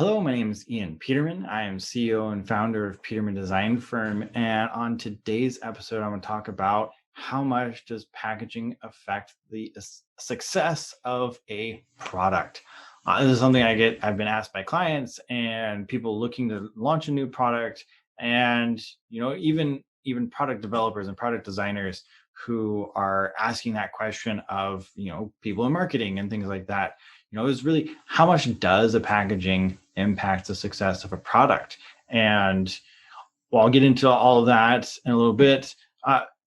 Hello, my name is Ian Peterman. I am CEO and founder of Peterman Design Firm. And on today's episode, I'm going to talk about how much does packaging affect the success of a product. This is something I've been asked by clients and people looking to launch a new product, and even product developers and product designers who are asking that question of people in marketing and things like that. Is really how much does the packaging impact the success of a product? And well, I'll get into all of that in a little bit.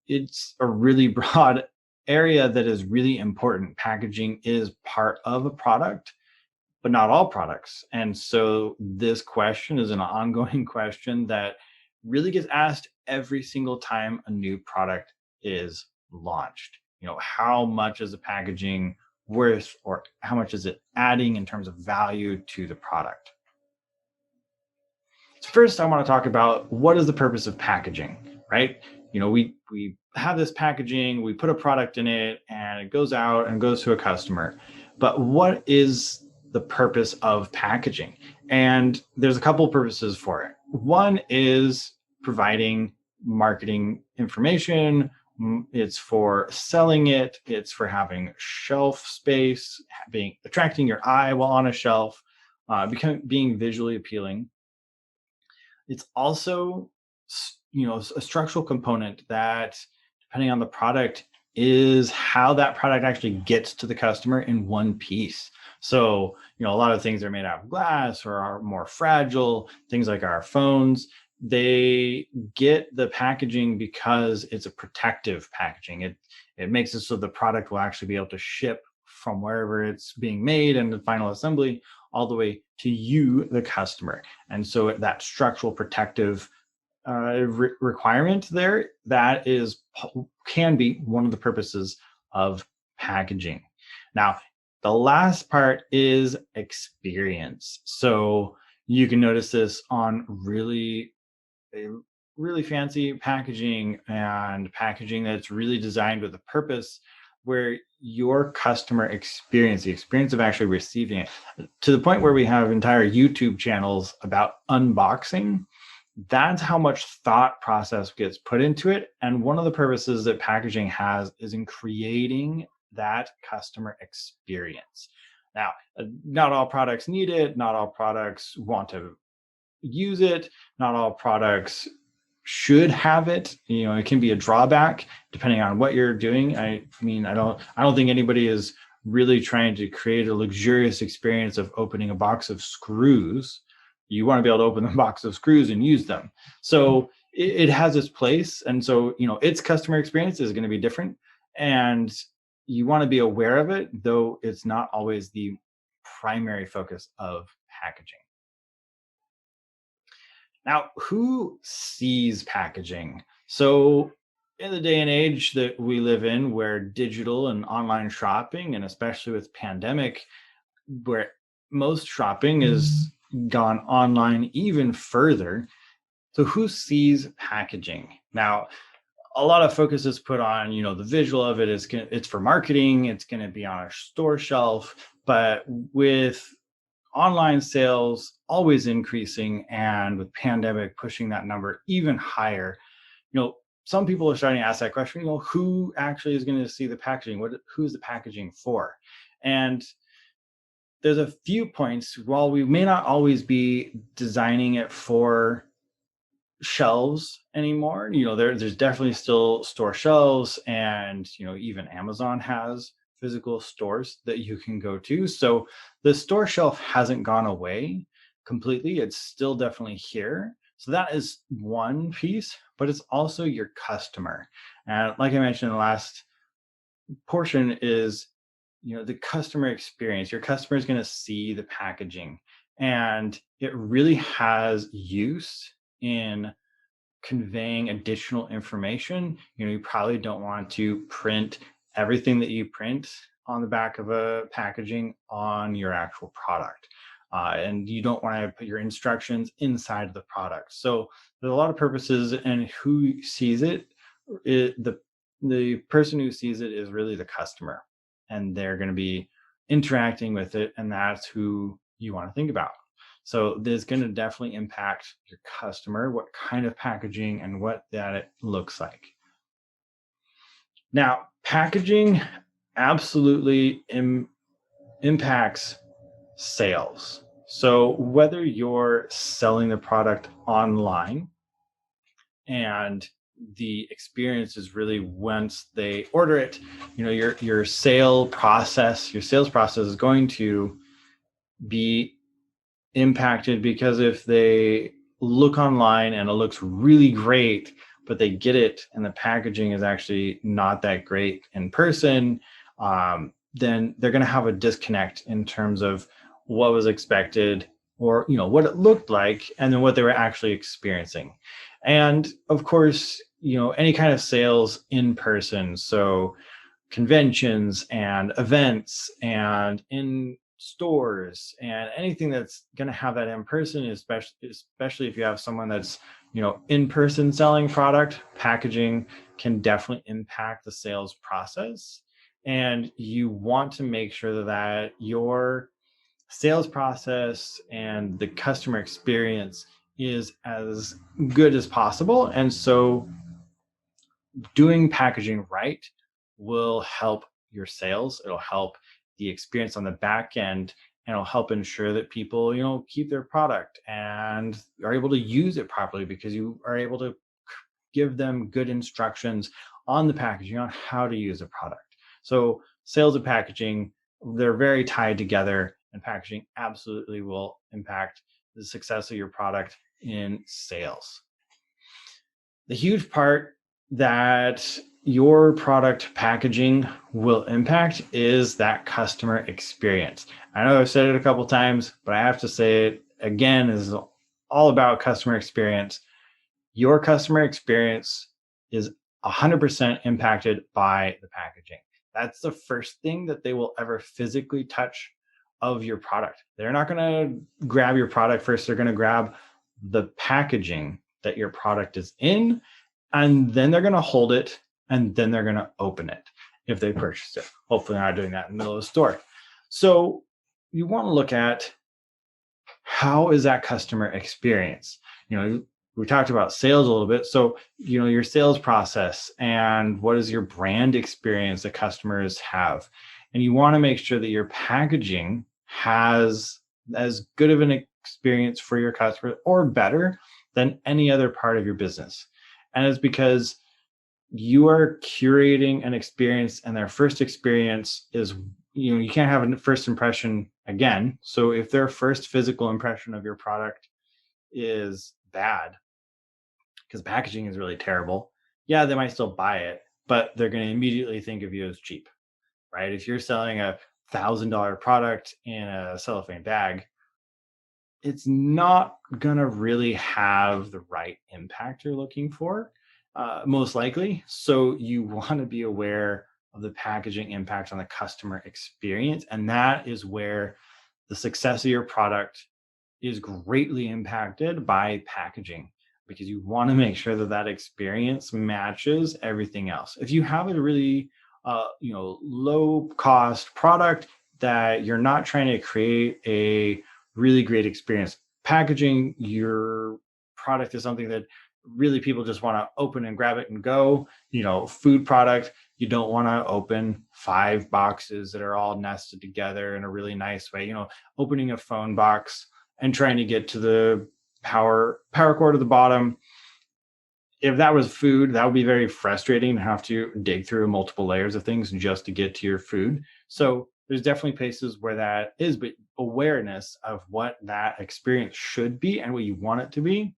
It's a really broad area that is really important. Packaging is part of a product, but not all products. And so this question is an ongoing question that really gets asked every single time a new product is launched. How much is the packaging worth, or how much is it adding in terms of value to the product? So first, I want to talk about what is the purpose of packaging, right? We have this packaging, we put a product in it, and it goes out and goes to a customer. But what is the purpose of packaging? And there's a couple purposes for it. One is providing marketing information. It's for selling it. It's for having shelf space, attracting your eye while on a shelf, being visually appealing. It's also, a structural component that, depending on the product, is how that product actually gets to the customer in one piece. So, a lot of things are made out of glass or are more fragile, things like our phones. They get the packaging because it's a protective packaging. It makes it so the product will actually be able to ship from wherever it's being made and the final assembly all the way to you, the customer. And so that structural protective requirement there, can be one of the purposes of packaging. Now, the last part is experience. So you can notice this on really fancy packaging, and packaging that's really designed with a purpose, where your customer experience, the experience of actually receiving it, to the point where we have entire YouTube channels about unboxing. That's how much thought process gets put into it. And one of the purposes that packaging has is in creating that customer experience. Now, not all products need it. Not all products want to use it. Not all products should have it. It can be a drawback depending on what you're doing. I don't think anybody is really trying to create a luxurious experience of opening a box of screws. You want to be able to open the box of screws and use them. So it has its place. And so, its customer experience is going to be different. And you want to be aware of it, though it's not always the primary focus of packaging. Now, who sees packaging? So in the day and age that we live in, where digital and online shopping, and especially with pandemic, where most shopping is gone online even further. So who sees packaging? Now, a lot of focus is put on, the visual of it it's for marketing. It's going to be on a store shelf, but with online sales always increasing, and with pandemic pushing that number even higher, some people are starting to ask that question, who actually is going to see the packaging? Who's the packaging for? And there's a few points. While we may not always be designing it for shelves anymore, there's definitely still store shelves, and even Amazon has physical stores that you can go to. So the store shelf hasn't gone away completely. It's still definitely here. So that is one piece, but it's also your customer. And like I mentioned in the last portion is, the customer experience. Your customer is going to see the packaging, and it really has use in conveying additional information. You probably don't want to print everything that you print on the back of a packaging on your actual product. And you don't want to put your instructions inside of the product. So there's a lot of purposes, and who sees it, the person who sees it is really the customer, and they're going to be interacting with it, and that's who you want to think about. So this is going to definitely impact your customer, what kind of packaging and what that it looks like. Now, packaging absolutely impacts sales. So whether you're selling the product online and the experience is really once they order it, your sales process is going to be impacted, because if they look online and it looks really great, but they get it and the packaging is actually not that great in person, then they're going to have a disconnect in terms of what was expected, or what it looked like, and then what they were actually experiencing. And of course, any kind of sales in person, so conventions and events and in stores and anything that's going to have that in person, especially if you have someone that's in person selling product, packaging can definitely impact the sales process. And you want to make sure that your sales process and the customer experience is as good as possible. And so doing packaging right will help your sales. It'll help the experience on the back end, and it'll help ensure that people, keep their product and are able to use it properly, because you are able to give them good instructions on the packaging on how to use a product. So sales and packaging, they're very tied together, and packaging absolutely will impact the success of your product in sales. The huge part that your product packaging will impact is that customer experience. I know I've said it a couple times, but I have to say it again, is all about customer experience. Your customer experience is 100% impacted by the packaging. That's the first thing that they will ever physically touch of your product. They're not going to grab your product first. They're going to grab the packaging that your product is in, and then they're going to hold it, and then they're going to open it if they purchased it. Hopefully they're not doing that in the middle of the store. So you want to look at, how is that customer experience? We talked about sales a little bit. So, your sales process, and what is your brand experience that customers have? And you want to make sure that your packaging has as good of an experience for your customer, or better, than any other part of your business. And it's because you are curating an experience, and their first experience is, you can't have a first impression again. So if their first physical impression of your product is bad, because packaging is really terrible, yeah, they might still buy it, but they're going to immediately think of you as cheap, right? If you're selling $1,000 product in a cellophane bag, it's not going to really have the right impact you're looking for, most likely. So you want to be aware of the packaging impact on the customer experience. And that is where the success of your product is greatly impacted by packaging, because you want to make sure that that experience matches everything else. If you have a really low cost product that you're not trying to create a really great experience, packaging your product is something that really people just want to open and grab it and go. Food product, you don't want to open 5 boxes that are all nested together in a really nice way. Opening a phone box and trying to get to the power cord at the bottom, if that was food, that would be very frustrating to have to dig through multiple layers of things just to get to your food. So there's definitely places where that is, but awareness of what that experience should be and what you want it to be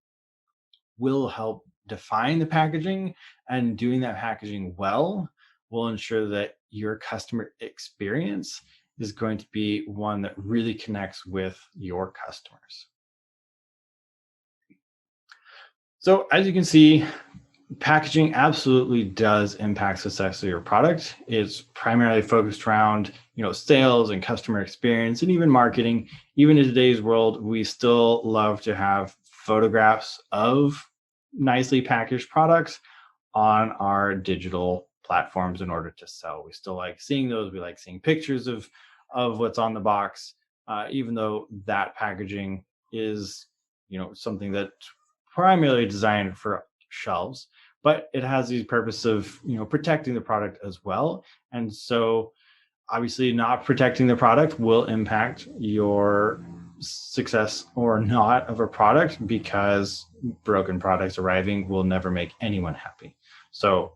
will help define the packaging. And doing that packaging well will ensure that your customer experience is going to be one that really connects with your customers. So as you can see, packaging absolutely does impact success of your product. It's primarily focused around, sales and customer experience, and even marketing. Even in today's world, we still love to have photographs of nicely packaged products on our digital platforms in order to sell. We still like seeing those. We like seeing pictures of what's on the box, even though that packaging is, something that primarily designed for shelves, but it has the purpose of, protecting the product as well. And so obviously not protecting the product will impact your success or not of a product, because broken products arriving will never make anyone happy. So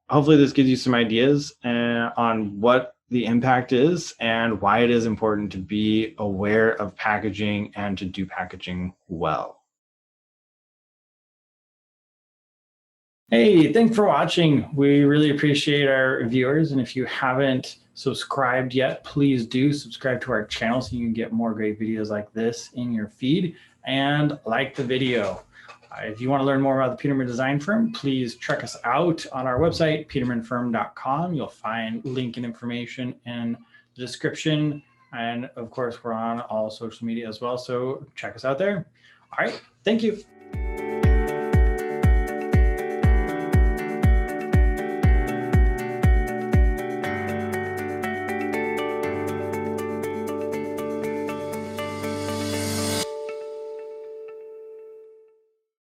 hopefully this gives you some ideas on what the impact is and why it is important to be aware of packaging and to do packaging well. Hey, thanks for watching. We really appreciate our viewers. And if you haven't subscribed yet, please do subscribe to our channel so you can get more great videos like this in your feed, and like the video. If you want to learn more about the Peterman Design Firm, please check us out on our website, petermanfirm.com. You'll find link and information in the description. And of course, we're on all social media as well. So check us out there. All right. Thank you.